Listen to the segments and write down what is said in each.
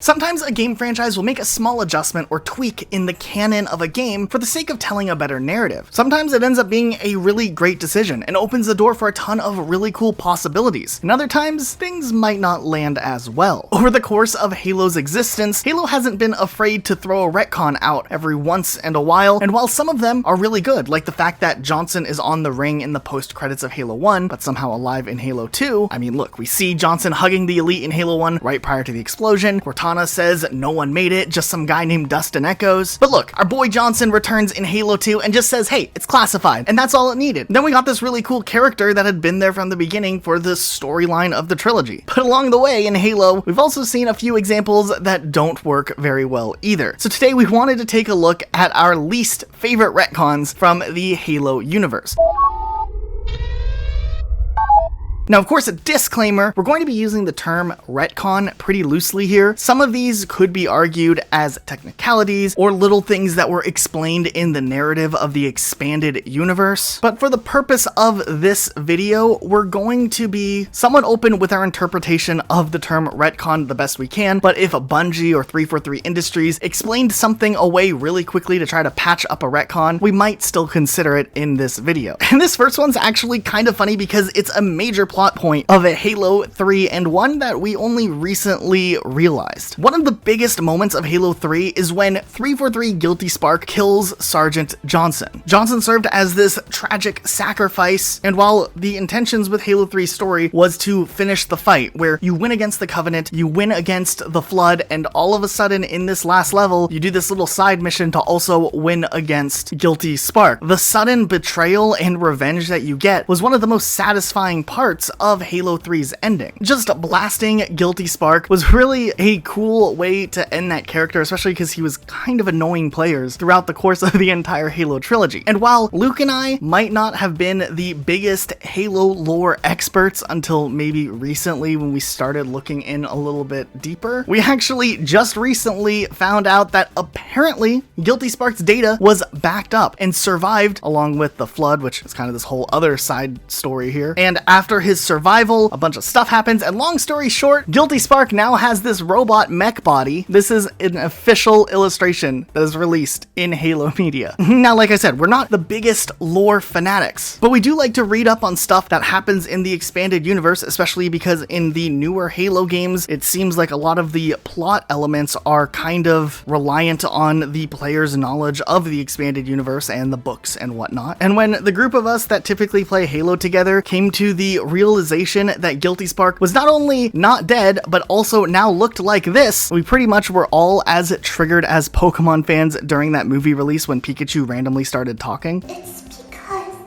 Sometimes a game franchise will make a small adjustment or tweak in the canon of a game for the sake of telling a better narrative. Sometimes it ends up being a really great decision and opens the door for a ton of really cool possibilities. And other times, things might not land as well. Over the course of Halo's existence, Halo hasn't been afraid to throw a retcon out every once in a while, and while some of them are really good, like the fact that Johnson is on the ring in the post-credits of Halo 1, but somehow alive in Halo 2, I mean look, we see Johnson hugging the Elite in Halo 1 right prior to the explosion. Cortana says no one made it, just some guy named Dustin Echoes. But look, our boy Johnson returns in Halo 2 and just says, hey, it's classified, and that's all it needed. Then we got this really cool character that had been there from the beginning for the storyline of the trilogy. But along the way in Halo, we've also seen a few examples that don't work very well either. So today we wanted to take a look at our least favorite retcons from the Halo universe. Now, of course, a disclaimer, we're going to be using the term retcon pretty loosely here. Some of these could be argued as technicalities or little things that were explained in the narrative of the expanded universe. But for the purpose of this video, we're going to be somewhat open with our interpretation of the term retcon the best we can. But if a Bungie or 343 Industries explained something away really quickly to try to patch up a retcon, we might still consider it in this video. And this first one's actually kind of funny because it's a major plot point of a Halo 3 and one that we only recently realized. One of the biggest moments of Halo 3 is when 343 Guilty Spark kills Sergeant Johnson. Johnson served as this tragic sacrifice, and while the intentions with Halo 3's story was to finish the fight, where you win against the Covenant, you win against the Flood, and all of a sudden in this last level, you do this little side mission to also win against Guilty Spark. The sudden betrayal and revenge that you get was one of the most satisfying parts of Halo 3's ending. Just blasting Guilty Spark was really a cool way to end that character, especially because he was kind of annoying players throughout the course of the entire Halo trilogy. And while Luke and I might not have been the biggest Halo lore experts until maybe recently when we started looking in a little bit deeper, we actually just recently found out that apparently Guilty Spark's data was backed up and survived along with the Flood, which is kind of this whole other side story here. And after his survival, a bunch of stuff happens, and long story short, Guilty Spark now has this robot mech body. This is an official illustration that is released in Halo media. Now, like I said, we're not the biggest lore fanatics, but we do like to read up on stuff that happens in the expanded universe, especially because in the newer Halo games, it seems like a lot of the plot elements are kind of reliant on the player's knowledge of the expanded universe and the books and whatnot. And when the group of us that typically play Halo together came to the realization that Guilty Spark was not only not dead, but also now looked like this, we pretty much were all as triggered as Pokemon fans during that movie release when Pikachu randomly started talking. It's because...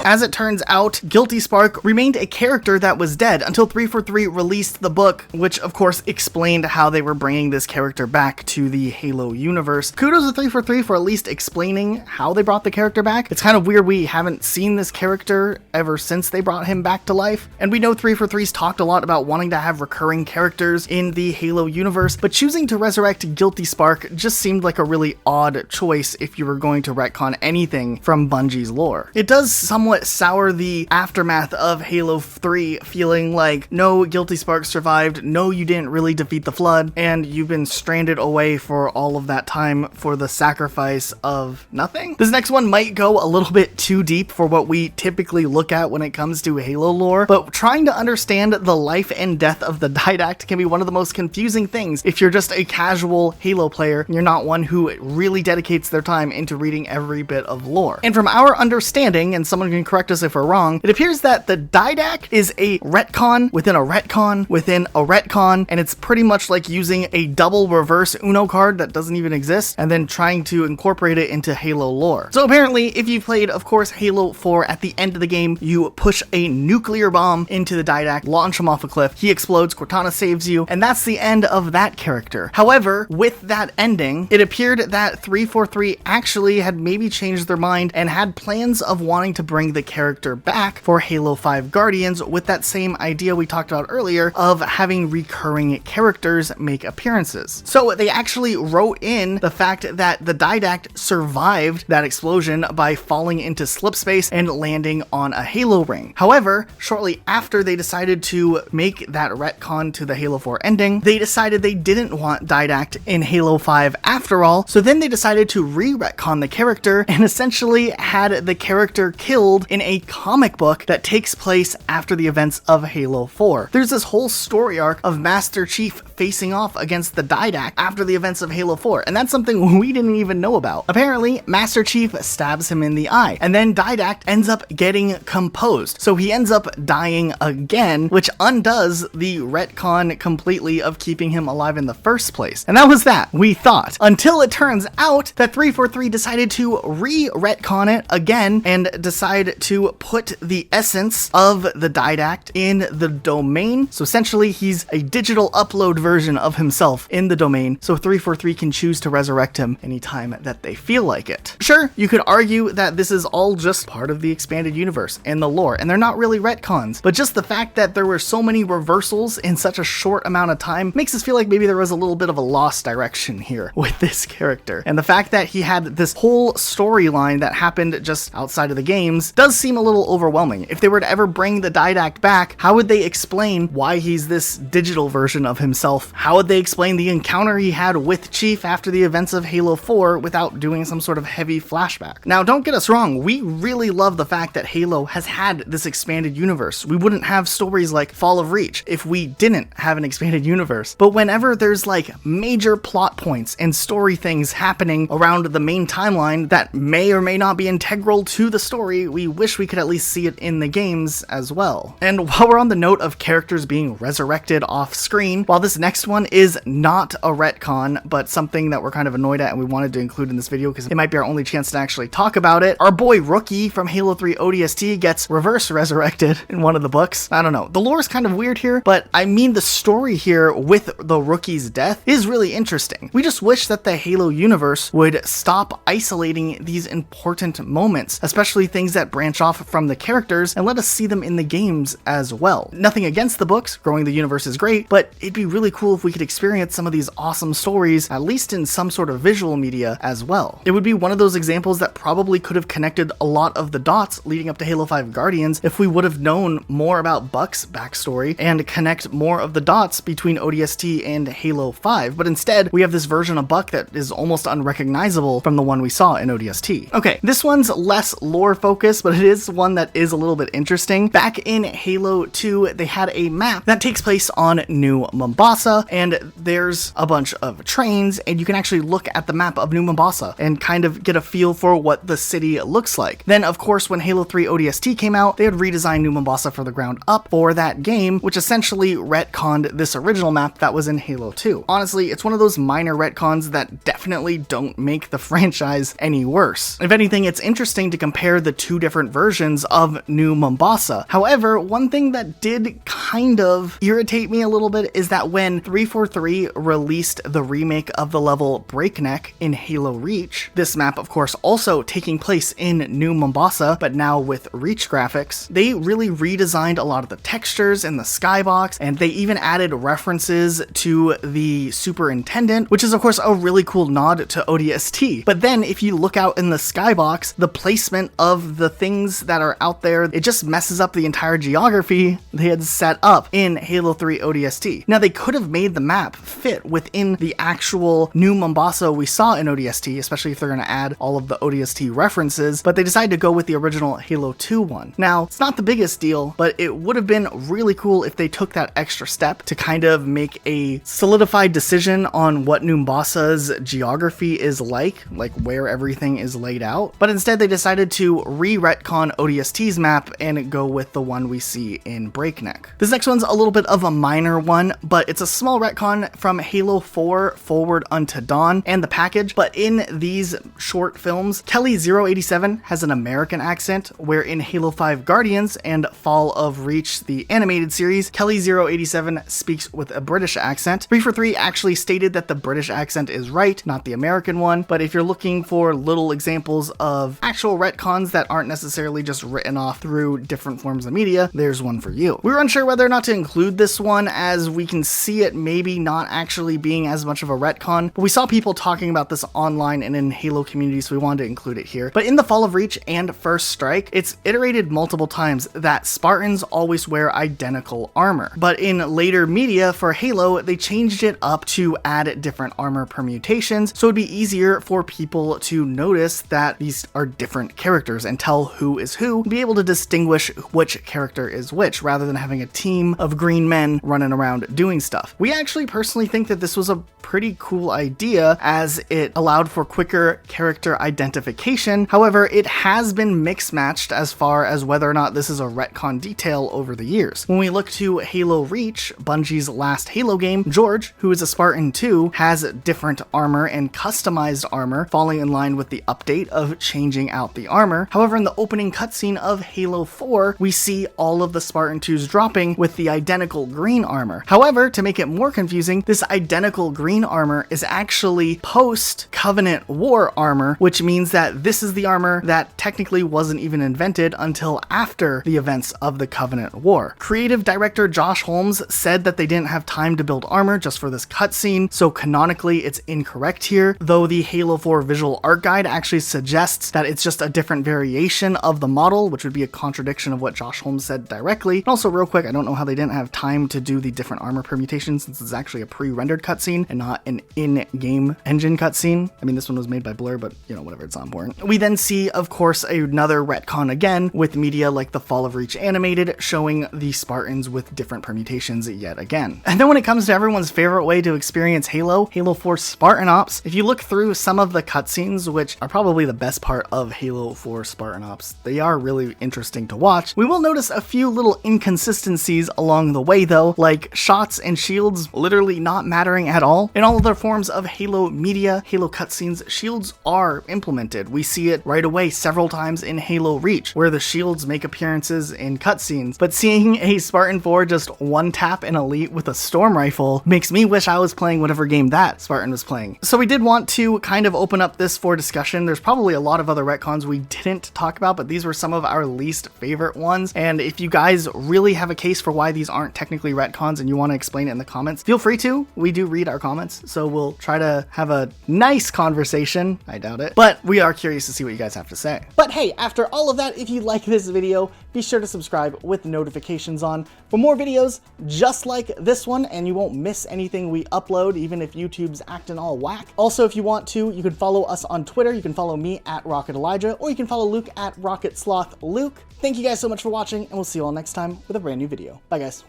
As it turns out, Guilty Spark remained a character that was dead until 343 released the book, which of course explained how they were bringing this character back to the Halo universe. Kudos to 343 for at least explaining how they brought the character back. It's kind of weird we haven't seen this character ever since they brought him back to life. And we know 343's talked a lot about wanting to have recurring characters in the Halo universe, but choosing to resurrect Guilty Spark just seemed like a really odd choice if you were going to retcon anything from Bungie's lore. It does somewhat sour the aftermath of Halo 3, feeling like, no, Guilty Spark survived, no, you didn't really defeat the Flood, and you've been stranded away for all of that time for the sacrifice of nothing. This next one might go a little bit too deep for what we typically look at when it comes to Halo lore, but trying to understand the life and death of the Didact can be one of the most confusing things if you're just a casual Halo player and you're not one who really dedicates their time into reading every bit of lore. And from our understanding, and someone can correct us if we're wrong, it appears that the Didact is a retcon within a retcon within a retcon, and it's pretty much like using a double reverse Uno card that doesn't even exist and then trying to incorporate it into Halo lore. So apparently, if you played, of course, Halo 4, at the end of the game, you push a nuclear bomb into the Didact, launch him off a cliff, he explodes, Cortana saves you, and that's the end of that character. However, with that ending, it appeared that 343 actually had maybe changed their mind and had plans of wanting to bring the character back for Halo 5 Guardians with that same idea we talked about earlier of having recurring characters make appearances. So they actually wrote in the fact that the Didact survived that explosion by falling into slipspace and landing on a Halo ring. However, shortly after they decided to make that retcon to the Halo 4 ending, they decided they didn't want Didact in Halo 5 after all, so then they decided to re-retcon the character and essentially had the character killed in a comic book that takes place after the events of Halo 4. There's this whole story arc of Master Chief facing off against the Didact after the events of Halo 4, and that's something we didn't even know about. Apparently, Master Chief stabs him in the eye, and then Didact ends up getting composed, so he ends up dying again, which undoes the retcon completely of keeping him alive in the first place. And that was that, we thought, until it turns out that 343 decided to re-retcon it again and decide to put the essence of the Didact in the domain. So essentially, he's a digital upload version of himself in the domain, so 343 can choose to resurrect him anytime that they feel like it. Sure, you could argue that this is all just part of the expanded universe and the lore, and they're not really retcons, but just the fact that there were so many reversals in such a short amount of time makes us feel like maybe there was a little bit of a lost direction here with this character. And the fact that he had this whole storyline that happened just outside of the games does seem a little overwhelming. If they were to ever bring the Didact back, how would they explain why he's this digital version of himself? How would they explain the encounter he had with Chief after the events of Halo 4 without doing some sort of heavy flashback? Now, don't get us wrong, we really love the fact that Halo has had this expanded universe. We wouldn't have stories like Fall of Reach if we didn't have an expanded universe. But whenever there's like major plot points and story things happening around the main timeline that may or may not be integral to the story, we wish we could at least see it in the games as well. And while we're on the note of characters being resurrected off screen, while this next one is not a retcon, but something that we're kind of annoyed at and we wanted to include in this video because it might be our only chance to actually talk about it, our boy Rookie from Halo 3 ODST gets reverse resurrected in one of the books. I don't know, the lore is kind of weird here, but I mean the story here with the Rookie's death is really interesting. We just wish that the Halo universe would stop isolating these important moments, especially things that branch off from the characters, and let us see them in the games as well. Nothing against the books, growing the universe is great, but it'd be really cool if we could experience some of these awesome stories, at least in some sort of visual media as well. It would be one of those examples that probably could have connected a lot of the dots leading up to Halo 5 Guardians if we would have known more about Buck's backstory and connect more of the dots between ODST and Halo 5, but instead we have this version of Buck that is almost unrecognizable from the one we saw in ODST. Okay, this one's less lore focused, but it is one that is a little bit interesting. Back in Halo 2, they had a map that takes place on New Mombasa, and there's a bunch of trains, and you can actually look at the map of New Mombasa and kind of get a feel for what the city looks like. Then, of course, when Halo 3 ODST came out, they had redesigned New Mombasa for the ground up for that game, which essentially retconned this original map that was in Halo 2. Honestly, it's one of those minor retcons that definitely don't make the franchise any worse. If anything, it's interesting to compare the two different versions of New Mombasa. However, one thing that did kind of irritate me a little bit is that when 343 released the remake of the level Breakneck in Halo Reach, this map of course also taking place in New Mombasa, but now with Reach graphics, they really redesigned a lot of the textures in the skybox, and they even added references to the superintendent, which is of course a really cool nod to ODST. But then if you look out in the skybox, the placement of the things that are out there, it just messes up the entire geography they had set up in Halo 3 ODST. Now they could have made the map fit within the actual New Mombasa we saw in ODST, especially if they're going to add all of the ODST references, but they decided to go with the original Halo 2 one. Now, it's not the biggest deal, but it would have been really cool if they took that extra step to kind of make a solidified decision on what New Mombasa's geography is like where everything is laid out. But instead they decided to re-retcon ODST's map and go with the one we see in Breakneck. This next one's a little bit of a minor one, but it's a small retcon from Halo 4 Forward Unto Dawn and the package, but in these short films, Kelly 087 has an American accent, where in Halo 5 Guardians and Fall of Reach, the animated series, Kelly 087 speaks with a British accent. 343 actually stated that the British accent is right, not the American one, but if you're looking for little examples of actual retcons that aren't necessarily necessarily just written off through different forms of media, there's one for you. We were unsure whether or not to include this one, as we can see it maybe not actually being as much of a retcon, but we saw people talking about this online and in Halo community, so we wanted to include it here. But in the Fall of Reach and First Strike, it's iterated multiple times that Spartans always wear identical armor. But in later media for Halo, they changed it up to add different armor permutations, so it'd be easier for people to notice that these are different characters and tell who is who, and be able to distinguish which character is which, rather than having a team of green men running around doing stuff. We actually personally think that this was a pretty cool idea, as it allowed for quicker character identification. However, it has been mixed matched as far as whether or not this is a retcon detail over the years. When we look to Halo Reach, Bungie's last Halo game, George, who is a Spartan too, has different armor and customized armor, falling in line with the update of changing out the armor. However, in the opening cutscene of Halo 4, we see all of the Spartan 2s dropping with the identical green armor. However, to make it more confusing, this identical green armor is actually post-Covenant War armor, which means that this is the armor that technically wasn't even invented until after the events of the Covenant War. Creative director Josh Holmes said that they didn't have time to build armor just for this cutscene, so canonically it's incorrect here, though the Halo 4 visual art guide actually suggests that it's just a different variation of the model, which would be a contradiction of what Josh Holmes said directly. And also, real quick, I don't know how they didn't have time to do the different armor permutations, since it's actually a pre-rendered cutscene and not an in-game engine cutscene. I mean, this one was made by Blur, but you know, whatever, it's not important. We then see, of course, another retcon again with media like the Fall of Reach animated, showing the Spartans with different permutations yet again. And then when it comes to everyone's favorite way to experience Halo 4 Spartan Ops, if you look through some of the cutscenes, which are probably the best part of Halo 4 Spartan Ops, they are really interesting to watch. We will notice a few little inconsistencies along the way though, like shots and shields literally not mattering at all. In all other forms of Halo media, Halo cutscenes, shields are implemented. We see it right away several times in Halo Reach, where the shields make appearances in cutscenes, but seeing a Spartan 4 just one tap an elite with a storm rifle makes me wish I was playing whatever game that Spartan was playing. So we did want to kind of open up this for discussion. There's probably a lot of other retcons we didn't talk about, but these were some of our least favorite ones. And if you guys really have a case for why these aren't technically retcons and you want to explain it in the comments, feel free to. We do read our comments, so we'll try to have a nice conversation. I doubt it, but we are curious to see what you guys have to say. But hey, after all of that, if you like this video, be sure to subscribe with notifications on for more videos just like this one, and you won't miss anything we upload, even if YouTube's acting all whack. Also, if you want to, you can follow us on Twitter. You can follow me at Rocket Elijah, or you can follow Luke at Rocket Sloth Luke. Thank you guys so much for watching, and we'll see you all next time with a brand new video. Bye guys.